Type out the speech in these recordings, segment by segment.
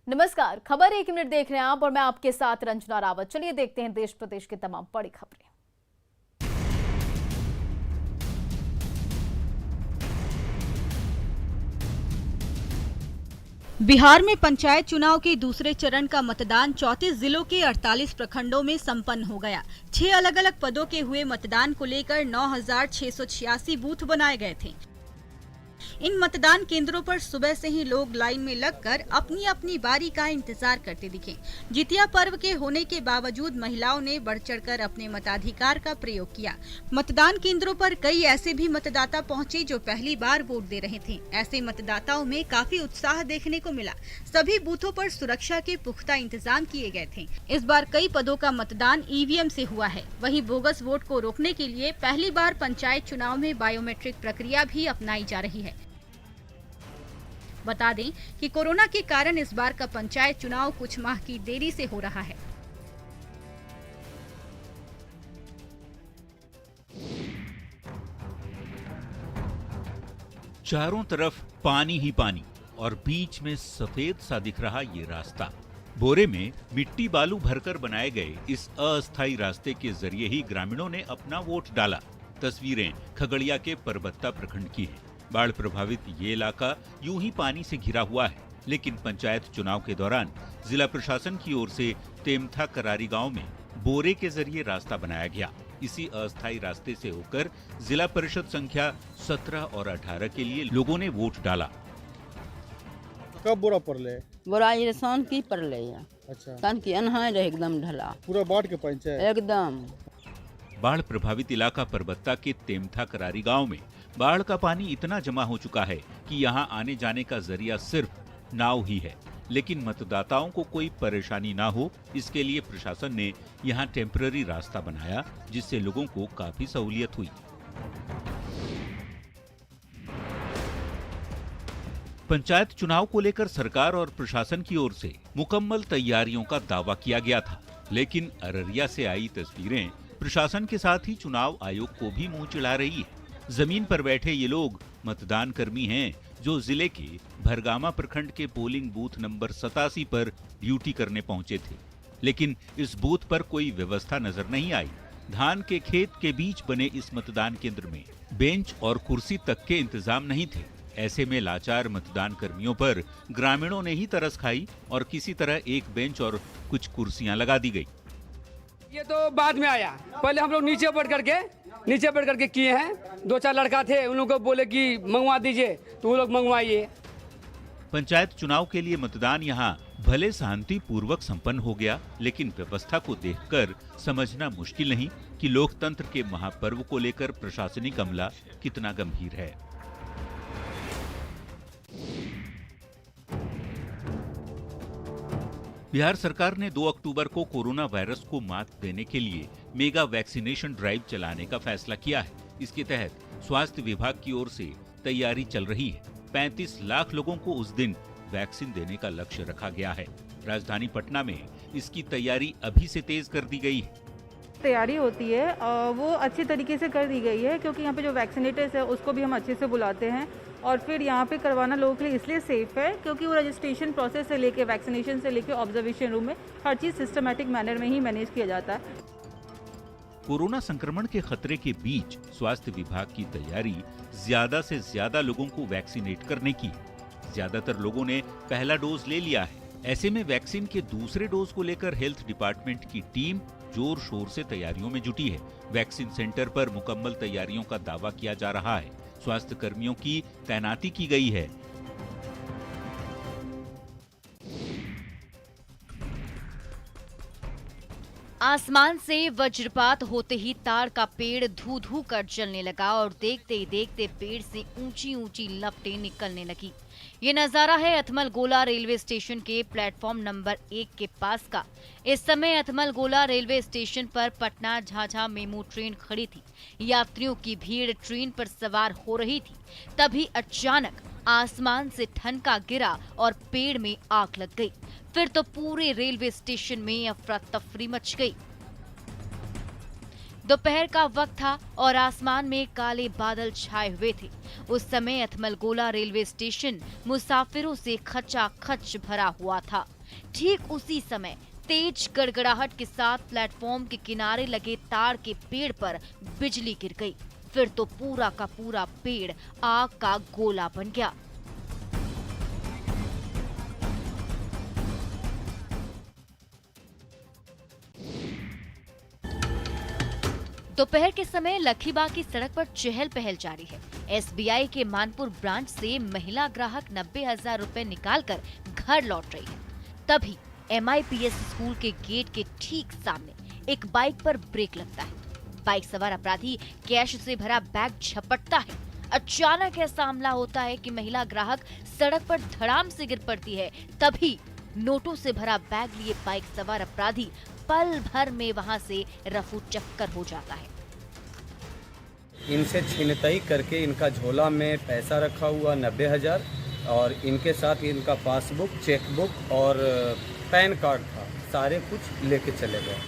नमस्कार, खबर 1 मिनट देख रहे हैं आप और मैं आपके साथ रंजना रावत। चलिए देखते हैं देश प्रदेश की तमाम बड़ी खबरें। बिहार में पंचायत चुनाव के दूसरे चरण का मतदान 34 जिलों के 48 प्रखंडों में संपन्न हो गया। 6 अलग अलग पदों के हुए मतदान को लेकर 9,686 बूथ बनाए गए थे। इन मतदान केंद्रों पर सुबह से ही लोग लाइन में लगकर अपनी अपनी बारी का इंतजार करते दिखे। जितिया पर्व के होने के बावजूद महिलाओं ने बढ़ चढ़कर अपने मताधिकार का प्रयोग किया। मतदान केंद्रों पर कई ऐसे भी मतदाता पहुंचे जो पहली बार वोट दे रहे थे। ऐसे मतदाताओं में काफी उत्साह देखने को मिला। सभी बूथों पर सुरक्षा के पुख्ता इंतजाम किए गए थे। इस बार कई पदों का मतदान ईवीएम से हुआ है। वहीं बोगस वोट को रोकने के लिए पहली बार पंचायत चुनाव में बायोमेट्रिक प्रक्रिया भी अपनाई जा रही है। बता दें कि कोरोना के कारण इस बार का पंचायत चुनाव कुछ माह की देरी से हो रहा है। चारों तरफ पानी ही पानी और बीच में सफेद सा दिख रहा ये रास्ता। बोरे में मिट्टी बालू भरकर बनाए गए इस अस्थायी रास्ते के जरिए ही ग्रामीणों ने अपना वोट डाला। तस्वीरें खगड़िया के परबत्ता प्रखंड की हैं। बाढ़ प्रभावित ये इलाका यूं ही पानी से घिरा हुआ है, लेकिन पंचायत चुनाव के दौरान जिला प्रशासन की ओर से तेमथा करारी गांव में बोरे के जरिए रास्ता बनाया गया। इसी अस्थायी रास्ते से होकर जिला परिषद संख्या 17 और 18 के लिए लोगों ने वोट डाला। कब बोरा पड़ले? बोरा ये सन की पड़ले है। अच्छा। सन की अनहाय रहे एकदम ढला। पूरा बाढ़ के पंचायत एकदम। बाढ़ प्रभावित इलाका परबत्ता के तेमथा करारी गांव में बाढ़ का पानी इतना जमा हो चुका है कि यहां आने जाने का जरिया सिर्फ नाव ही है। लेकिन मतदाताओं को कोई परेशानी ना हो, इसके लिए प्रशासन ने यहां टेम्पररी रास्ता बनाया, जिससे लोगों को काफी सहूलियत हुई। पंचायत चुनाव को लेकर सरकार और प्रशासन की ओर से मुकम्मल तैयारियों का दावा किया गया था, लेकिन अररिया से आई तस्वीरें प्रशासन के साथ ही चुनाव आयोग को भी मुंह चिढ़ा रही है। जमीन पर बैठे ये लोग मतदान कर्मी हैं, जो जिले के भरगामा प्रखंड के पोलिंग बूथ नंबर 87 पर ड्यूटी करने पहुंचे थे, लेकिन इस बूथ पर कोई व्यवस्था नजर नहीं आई। धान के खेत के बीच बने इस मतदान केंद्र में बेंच और कुर्सी तक के इंतजाम नहीं थे। ऐसे में लाचार मतदान कर्मियों पर ग्रामीणों ने ही तरस खाई और किसी तरह एक बेंच और कुछ कुर्सियां लगा दी गई। ये तो बाद में आया, पहले हम लोग नीचे बैठ करके किए हैं। 2-4 लड़का थे, उन लोगों को बोले कि मंगवा दीजिए, तो वो लोग मंगवाइए। पंचायत चुनाव के लिए मतदान यहां भले शांतिपूर्वक संपन्न हो गया, लेकिन व्यवस्था को देखकर समझना मुश्किल नहीं कि लोकतंत्र के महापर्व को लेकर प्रशासनिक अमला कितना गंभीर है। बिहार सरकार ने 2 अक्टूबर को कोरोना वायरस को मात देने के लिए मेगा वैक्सीनेशन ड्राइव चलाने का फैसला किया है। इसके तहत स्वास्थ्य विभाग की ओर से तैयारी चल रही है। 35 लाख लोगों को उस दिन वैक्सीन देने का लक्ष्य रखा गया है। राजधानी पटना में इसकी तैयारी अभी से तेज कर दी गई है। तैयारी होती है वो अच्छी तरीके से कर दी गई है, क्योंकि यहाँ पे जो वैक्सीनेटर्स है उसको भी हम अच्छे से बुलाते हैं और फिर यहाँ पे करवाना लोगों के लिए इसलिए सेफ है क्योंकि वो रजिस्ट्रेशन प्रोसेस से लेके वैक्सीनेशन से लेके ऑब्जर्वेशन रूम में हर चीज़ सिस्टमेटिक मैनर में ही मैनेज किया जाता है। कोरोना संक्रमण के खतरे के बीच स्वास्थ्य विभाग की तैयारी ज्यादा से ज्यादा लोगों को वैक्सीनेट करने की। ज्यादातर लोगों ने पहला डोज ले लिया है। ऐसे में वैक्सीन के दूसरे डोज को लेकर हेल्थ डिपार्टमेंट की टीम जोर शोर से तैयारियों में जुटी है। वैक्सीन सेंटर पर मुकम्मल तैयारियों का दावा किया जा रहा है। स्वास्थ्य कर्मियों की तैनाती की गई है। आसमान से वज्रपात होते ही ताड़ का पेड़ धू धू कर जलने लगा और देखते ही देखते पेड़ से ऊंची ऊंची लपटें निकलने लगी। ये नजारा है अथमल गोला रेलवे स्टेशन के प्लेटफॉर्म नंबर 1 के पास का। इस समय अथमल गोला रेलवे स्टेशन पर पटना झाझा मेमू ट्रेन खड़ी थी। यात्रियों की भीड़ ट्रेन पर सवार हो रही थी। तभी अचानक आसमान से ठनका गिरा और पेड़ में आग लग गई। फिर तो पूरे रेलवे स्टेशन में अफरा तफरी मच गई। दोपहर का वक्त था और आसमान में काले बादल छाए हुए थे। उस समय अथमलगोला रेलवे स्टेशन मुसाफिरों से खचाखच भरा हुआ था। ठीक उसी समय तेज गड़गड़ाहट के साथ प्लेटफॉर्म के किनारे लगे तार के पेड़ पर बिजली गिर गई। फिर तो पूरा का पूरा पेड़ आग का गोला बन गया। दोपहर के समय लखीबाग की सड़क पर चहल पहल जारी है। SBI के मानपुर ब्रांच से महिला ग्राहक 90,000 रुपए निकालकर घर लौट रही है। तभी MIPS स्कूल के गेट के ठीक सामने एक बाइक पर ब्रेक लगता है। बाइक सवार अपराधी कैश से भरा बैग झपटता है। अचानक ऐसा हमला होता है कि महिला ग्राहक सड़क पर धड़ाम से गिर पड़ती है। तभी नोटों से भरा बैग लिए बाइक सवार अपराधी पल भर में वहां से रफू चक्कर हो जाता है। इनसे छीनताई करके इनका झोला में पैसा रखा हुआ 90,000 और इनके साथ इनका पासबुक, चेकबुक और पैन कार्ड था, सारे कुछ लेके चले गए।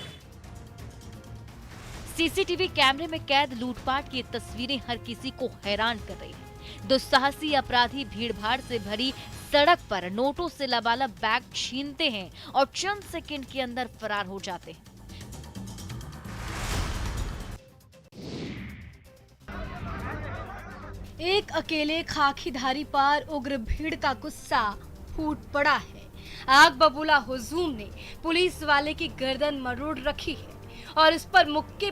CCTV कैमरे में कैद लूटपाट की तस्वीरें हर किसी को हैरान कर रही हैं। दुस्साहसी अपराधी भीड़भाड़ से भरी सड़क पर नोटों से लबालब बैग छीनते हैं और चंद सेकंड के अंदर फरार हो जाते हैं। एक अकेले खाकीधारी पर उग्र भीड़ का गुस्सा फूट पड़ा है। आग बबूला हुजूम ने पुलिस वाले की गर्दन मरोड़ रखी है और इस पर मुक्के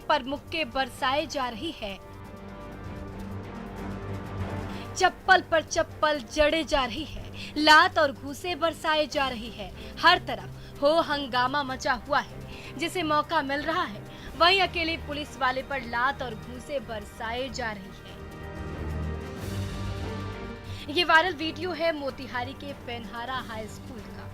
बरसाए जा रही है। चप्पल पर चप्पल जड़े जा रही है, लात और घूसे बरसाए जा रही है। हर तरफ हो हंगामा मचा हुआ है। जिसे मौका मिल रहा है वहीं अकेले पुलिस वाले पर लात और घूसे बरसाए जा रही है। ये वायरल वीडियो है मोतिहारी के फेनहारा हाई स्कूल का,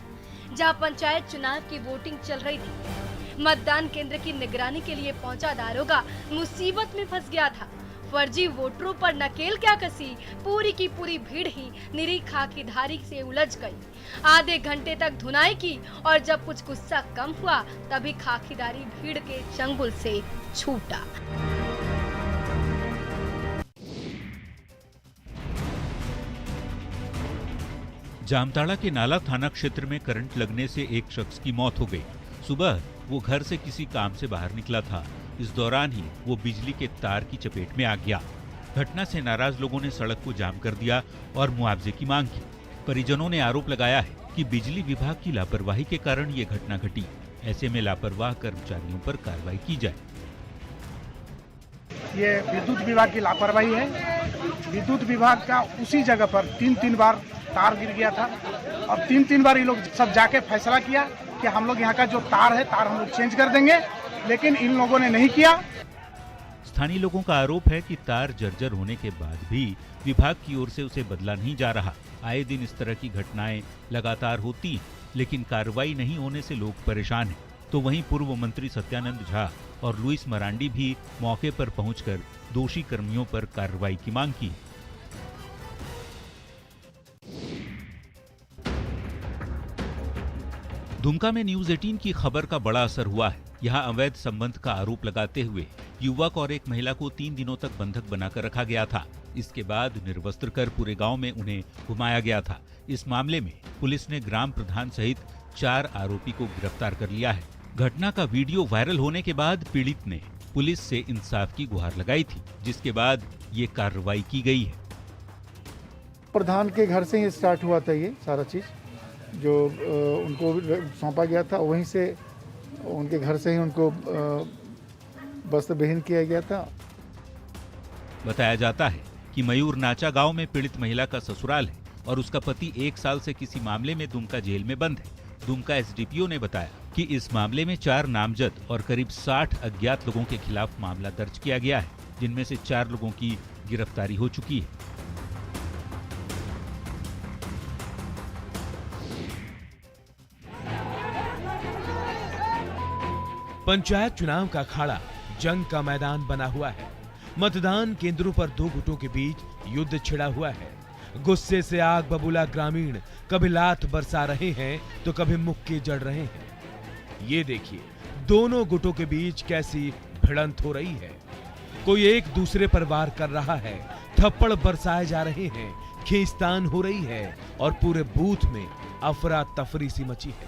जहां पंचायत चुनाव की वोटिंग चल रही थी। मतदान केंद्र की निगरानी के लिए पहुंचा दारोगा मुसीबत में फंस गया था। फर्जी वोटरों पर नकेल क्या कसी, पूरी की पूरी भीड़ ही निरी खाकीधारी से उलझ गई। आधे घंटे तक धुनाई की और जब कुछ गुस्सा कम हुआ तभी खाकीधारी भीड़ के चंगुल से छूटा। जामताड़ा के नाला थाना क्षेत्र में करंट लगने से एक शख्स की मौत हो गई। सुबह वो घर से किसी काम से बाहर निकला था। इस दौरान ही वो बिजली के तार की चपेट में आ गया। घटना से नाराज लोगों ने सड़क को जाम कर दिया और मुआवजे की मांग की। परिजनों ने आरोप लगाया है कि बिजली विभाग की लापरवाही के कारण ये घटना घटी। ऐसे में लापरवाह कर्मचारियों पर कार्रवाई की जाए। ये विद्युत विभाग की लापरवाही है। विद्युत विभाग का उसी जगह पर तीन बार तार गिर गया था। अब तीन बार ये लोग सब जाके फैसला किया कि हम लोग यहाँ का जो तार है तार हम लोग चेंज कर देंगे, लेकिन इन लोगों ने नहीं किया। स्थानीय लोगों का आरोप है कि तार जर्जर होने के बाद भी विभाग की ओर से उसे बदला नहीं जा रहा। आए दिन इस तरह की घटनाएं लगातार होती हैं, लेकिन कार्रवाई नहीं होने से लोग परेशान हैं। तो वहीं पूर्व मंत्री सत्यानंद झा और लुइस मरांडी भी मौके पर पहुंचकर दोषी कर्मियों पर कार्रवाई की मांग की। दुमका में न्यूज 18 की खबर का बड़ा असर हुआ है। यहाँ अवैध संबंध का आरोप लगाते हुए युवक और एक महिला को 3 दिनों तक बंधक बनाकर रखा गया था। इसके बाद निर्वस्त्र कर पूरे गांव में उन्हें घुमाया गया था। इस मामले में पुलिस ने ग्राम प्रधान सहित 4 आरोपी को गिरफ्तार कर लिया है। घटना का वीडियो वायरल होने के बाद पीड़ित ने पुलिस से इंसाफ की गुहार लगाई थी, जिसके बाद ये कार्रवाई की गई है। प्रधान के घर से ही स्टार्ट हुआ था ये सारा चीज, जो उनको सौंपा गया था वहीं से, उनके घर से ही उनको वस्त्र विहीन किया गया था। बताया जाता है कि मयूर नाचा गांव में पीड़ित महिला का ससुराल है और उसका पति 1 साल से किसी मामले में दुमका जेल में बंद है। दुमका एसडीपीओ ने बताया कि इस मामले में 4 नामजद और करीब 60 अज्ञात लोगों के खिलाफ मामला दर्ज किया गया है, जिनमें से 4 लोगों की गिरफ्तारी हो चुकी है। पंचायत चुनाव का अखाड़ा जंग का मैदान बना हुआ है। मतदान केंद्रों पर 2 गुटों के बीच युद्ध छिड़ा हुआ है। गुस्से से आग बबूला ग्रामीण कभी लात बरसा रहे हैं तो कभी मुक्के जड़ रहे हैं। ये देखिए दोनों गुटों के बीच कैसी भिड़ंत हो रही है। कोई एक दूसरे पर वार कर रहा है, थप्पड़ बरसाए जा रहे हैं, खींचतान हो रही है और पूरे बूथ में अफरा तफरी सी मची है।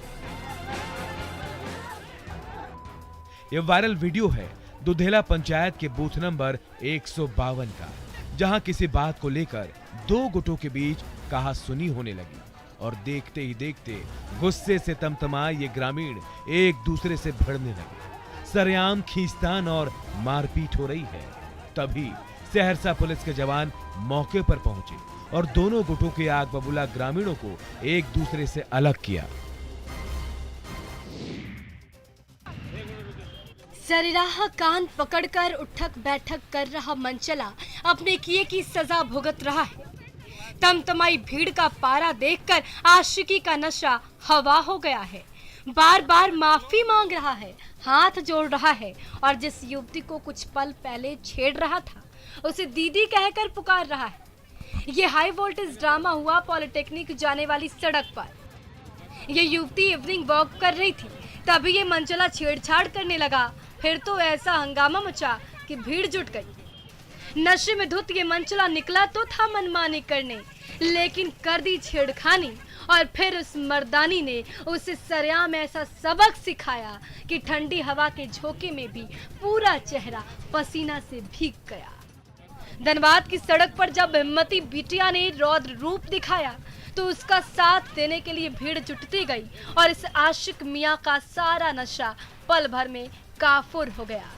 यह वायरल वीडियो है दुधेला पंचायत के बूथ नंबर 152 का, जहां किसी बात को लेकर दो गुटों के बीच कहासुनी होने लगी और देखते ही देखते गुस्से से तमतमाए ये ग्रामीण एक दूसरे से भिड़ने लगे। सरेआम खींचतान और मारपीट हो रही है। तभी सहरसा पुलिस के जवान मौके पर पहुंचे और दोनों गुटों के आग बबूला ग्रामीणों को एक दूसरे से अलग किया। सरेराह कान पकड़कर उठक बैठक कर रहा मनचला अपने किए की सजा भुगत रहा है। तमतमाई भीड़ का पारा देखकर आशिकी का नशा हवा हो गया है। बार बार माफी मांग रहा है, हाथ जोड़ रहा है और जिस युवती को कुछ पल पहले छेड़ रहा था उसे दीदी कहकर पुकार रहा है। ये हाई वोल्टेज ड्रामा हुआ पॉलिटेक्निक जाने वाली सड़क पर। ये युवती इवनिंग वॉक कर रही थी, तभी ये मनचला छेड़छाड़ करने लगा। फिर तो ऐसा हंगामा मचा कि भीड़ जुट गई। नशे में धुत ये मनचला निकला तो था मनमानी करने, लेकिन कर दी छेड़खानी और फिर उस मर्दानी ने उसे सरेआम ऐसा सबक सिखाया कि ठंडी हवा के झोंके में भी पूरा चेहरा पसीना से भीग गया। धनबाद की सड़क पर जब हिम्मती बिटिया ने रौद्र रूप दिखाया तो उसका साथ देने के लिए भीड़ जुटती गई और इस आशिक मियां का सारा नशा पल भर में काफुर हो गया।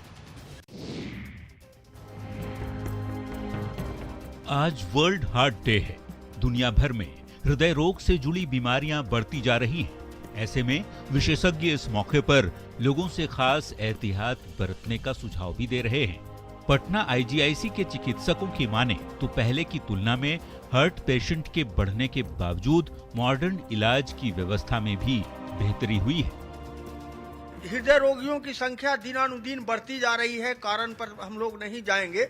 आज वर्ल्ड हार्ट डे है। दुनिया भर में हृदय रोग से जुड़ी बीमारियां बढ़ती जा रही हैं। ऐसे में विशेषज्ञ इस मौके पर लोगों से खास एहतियात बरतने का सुझाव भी दे रहे हैं। पटना आईजीआईसी के चिकित्सकों की माने तो पहले की तुलना में हार्ट पेशेंट के बढ़ने के बावजूद मॉडर्न इलाज की व्यवस्था में भी बेहतरी हुई है। हृदय रोगियों की संख्या दिनानुदिन बढ़ती जा रही है, कारण पर हम लोग नहीं जाएंगे,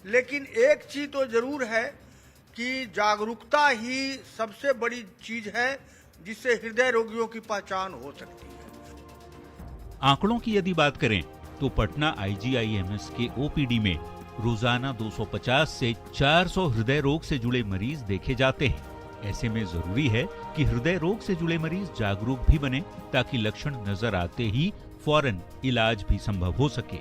लेकिन एक चीज तो जरूर है कि जागरूकता ही सबसे बड़ी चीज है जिससे हृदय रोगियों की पहचान हो सकती है। आंकड़ों की यदि बात करें तो पटना आईजीआईएमएस के ओपीडी में रोजाना 250 से 400 हृदय रोग से जुड़े मरीज देखे जाते हैं। ऐसे में जरूरी है कि हृदय रोग से जुड़े मरीज जागरूक भी बने ताकि लक्षण नजर आते ही फौरन इलाज भी संभव हो सके।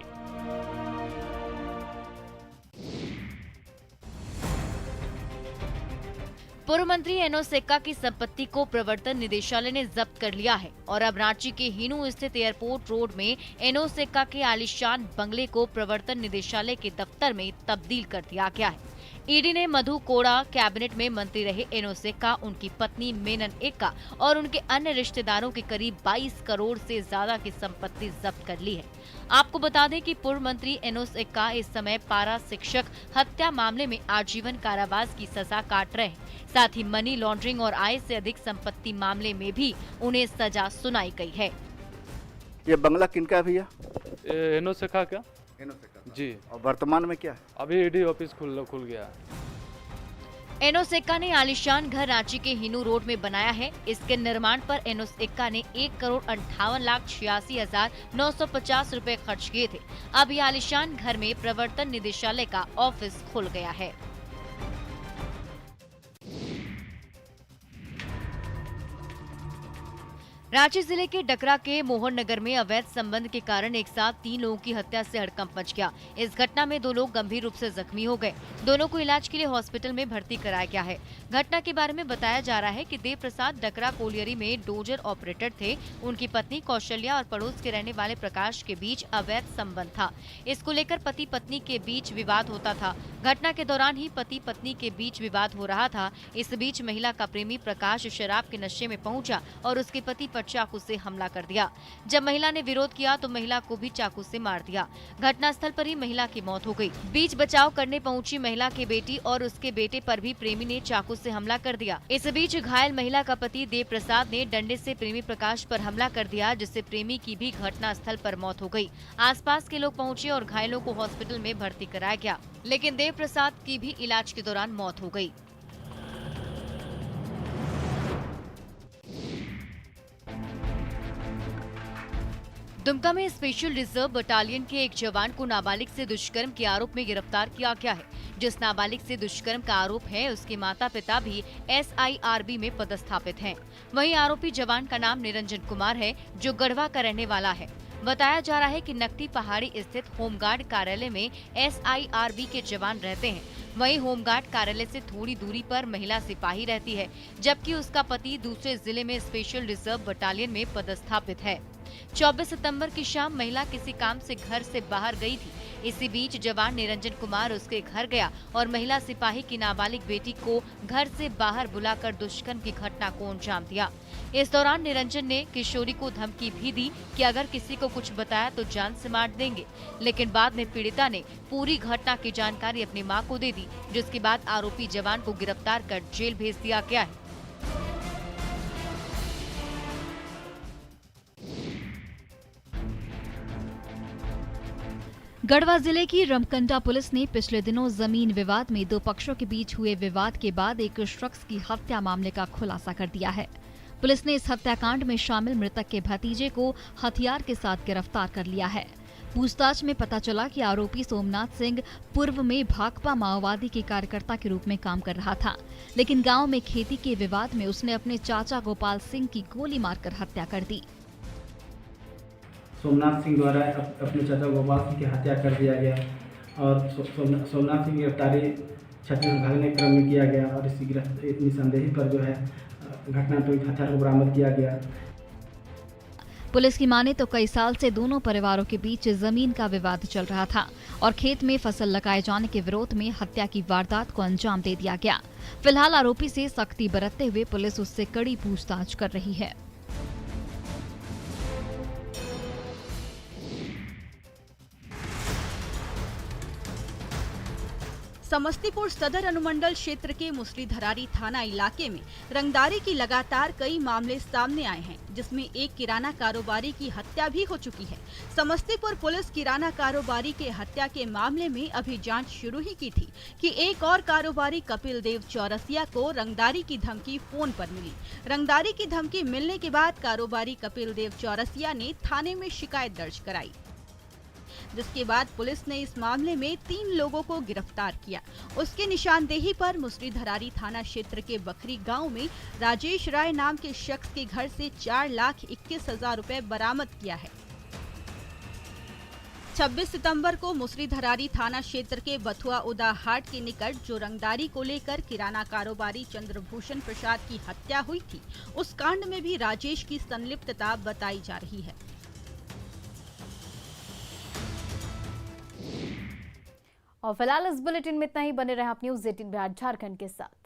पूर्व मंत्री एनोस एक्का की संपत्ति को प्रवर्तन निदेशालय ने जब्त कर लिया है और अब रांची के हिनू स्थित एयरपोर्ट रोड में एनोस एक्का के आलीशान बंगले को प्रवर्तन निदेशालय के दफ्तर में तब्दील कर दिया गया है। ईडी ने मधु कोड़ा कैबिनेट में मंत्री रहे एनोस एक्का, उनकी पत्नी मेनन एक्का और उनके अन्य रिश्तेदारों के करीब 22 करोड़ से ज्यादा की संपत्ति जब्त कर ली है। आपको बता दें कि पूर्व मंत्री एनोस एक्का इस समय पारा शिक्षक हत्या मामले में आजीवन कारावास की सजा काट रहे हैं। साथ ही मनी लॉन्ड्रिंग और आय से अधिक संपत्ति मामले में भी उन्हें सजा सुनाई गई है। ये बंगला किनका भैया? एनोस एक्का का जी। और वर्तमान में क्या है? अभी ईडी ऑफिस खुल गया। एनोस एक्का ने आलीशान घर रांची के हिनू रोड में बनाया है। इसके निर्माण पर एनोस एक्का ने 1,58,86,950 रुपए खर्च किए थे। अब ये आलीशान घर में प्रवर्तन निदेशालय का ऑफिस खुल गया है। रांची जिले के डकरा के मोहन नगर में अवैध संबंध के कारण एक साथ 3 लोगों की हत्या से हड़कंप मच गया। इस घटना में 2 लोग गंभीर रूप से जख्मी हो गए। दोनों को इलाज के लिए हॉस्पिटल में भर्ती कराया गया है। घटना के बारे में बताया जा रहा है कि देव प्रसाद डकरा कोलियरी में डोजर ऑपरेटर थे। उनकी पत्नी कौशल्या और पड़ोस के रहने वाले प्रकाश के बीच अवैध संबंध था। इसको लेकर पति पत्नी के बीच विवाद होता था। घटना के दौरान ही पति पत्नी के बीच विवाद हो रहा था। इस बीच महिला का प्रेमी प्रकाश शराब के नशे में पहुंचा और उसके पति चाकू से हमला कर दिया। जब महिला ने विरोध किया तो महिला को भी चाकू से मार दिया। घटनास्थल पर ही महिला की मौत हो गई। बीच बचाव करने पहुंची महिला की बेटी और उसके बेटे पर भी प्रेमी ने चाकू से हमला कर दिया। इस बीच घायल महिला का पति देव प्रसाद ने डंडे से प्रेमी प्रकाश पर हमला कर दिया, जिससे प्रेमी की भी घटनास्थल पर मौत हो गई। आसपास के लोग पहुंचे और घायलों को हॉस्पिटल में भर्ती कराया गया, लेकिन देव प्रसाद की भी इलाज के दौरान मौत हो गई। दुमका में स्पेशल रिजर्व बटालियन के एक जवान को नाबालिग से दुष्कर्म के आरोप में गिरफ्तार किया गया है। जिस नाबालिग से दुष्कर्म का आरोप है, उसके माता पिता भी SIRB में पदस्थापित हैं। वहीं आरोपी जवान का नाम निरंजन कुमार है, जो गढ़वा का रहने वाला है। बताया जा रहा है कि नकटी पहाड़ी स्थित होमगार्ड कार्यालय में SIRB के जवान रहते हैं। वहीं होमगार्ड कार्यालय से थोड़ी दूरी पर महिला सिपाही रहती है, जबकि उसका पति दूसरे जिले में स्पेशल रिजर्व बटालियन में पदस्थापित है। 24 सितंबर की शाम महिला किसी काम से घर से बाहर गई थी। इसी बीच जवान निरंजन कुमार उसके घर गया और महिला सिपाही की नाबालिग बेटी को घर से बाहर बुलाकर दुष्कर्म की घटना को अंजाम दिया। इस दौरान निरंजन ने किशोरी को धमकी भी दी कि अगर किसी को कुछ बताया तो जान से मार देंगे, लेकिन बाद में पीड़िता ने पूरी घटना की जानकारी अपनी मां को दे दी, जिसके बाद आरोपी जवान को गिरफ्तार कर जेल भेज दिया गया है। गढ़वा जिले की रमकंडा पुलिस ने पिछले दिनों जमीन विवाद में दो पक्षों के बीच हुए विवाद के बाद एक शख्स की हत्या मामले का खुलासा कर दिया है। पुलिस ने इस हत्याकांड में शामिल मृतक के भतीजे को हथियार के साथ गिरफ्तार कर लिया है। पूछताछ में पता चला कि आरोपी सोमनाथ सिंह पूर्व में भाकपा माओवादी के कार्यकर्ता के रूप में काम कर रहा था, लेकिन गांव में खेती के विवाद में उसने अपने चाचा गोपाल सिंह की गोली मारकर हत्या कर दी। सोमनाथ सिंह द्वारा अपने चाचा गोपाल सिंह की हत्या कर दिया गया और सोमनाथ सिंह की गिरफ्तारी छत्तीसगढ़ भागने क्रम में किया गया और इसी निसंदेही पर जो है घटना तो हथियार को बरामद किया गया। पुलिस की माने तो कई साल से दोनों परिवारों के बीच जमीन का विवाद चल रहा था और खेत में फसल लगाए जाने के विरोध में हत्या की वारदात को अंजाम दे दिया गया। फिलहाल आरोपी से सख्ती बरतते हुए पुलिस उससे कड़ी पूछताछ कर रही है। समस्तीपुर सदर अनुमंडल क्षेत्र के मुसरीधरारी थाना इलाके में रंगदारी की लगातार कई मामले सामने आए हैं, जिसमें एक किराना कारोबारी की हत्या भी हो चुकी है। समस्तीपुर पुलिस किराना कारोबारी के हत्या के मामले में अभी जांच शुरू ही की थी कि एक और कारोबारी कपिल देव चौरसिया को रंगदारी की धमकी फोन पर मिली। रंगदारी की धमकी मिलने के बाद कारोबारी कपिल देव चौरसिया ने थाने में शिकायत दर्ज कराई, जिसके बाद पुलिस ने इस मामले में 3 लोगों को गिरफ्तार किया। उसके निशानदेही पर मुसरीधरारी थाना क्षेत्र के बखरी गांव में राजेश राय नाम के शख्स के घर से 4,21,000 रुपए बरामद किया है। 26 सितंबर को मुसरीधरारी थाना क्षेत्र के बथुआ उदा हाट के निकट जो रंगदारी को लेकर किराना कारोबारी चंद्रभूषण प्रसाद की हत्या हुई थी, उस कांड में भी राजेश की संलिप्तता बताई जा रही है। और फिलहाल इस बुलेटिन में इतना ही। बने रहे आप न्यूज़ 18 बिहार झारखंड के साथ।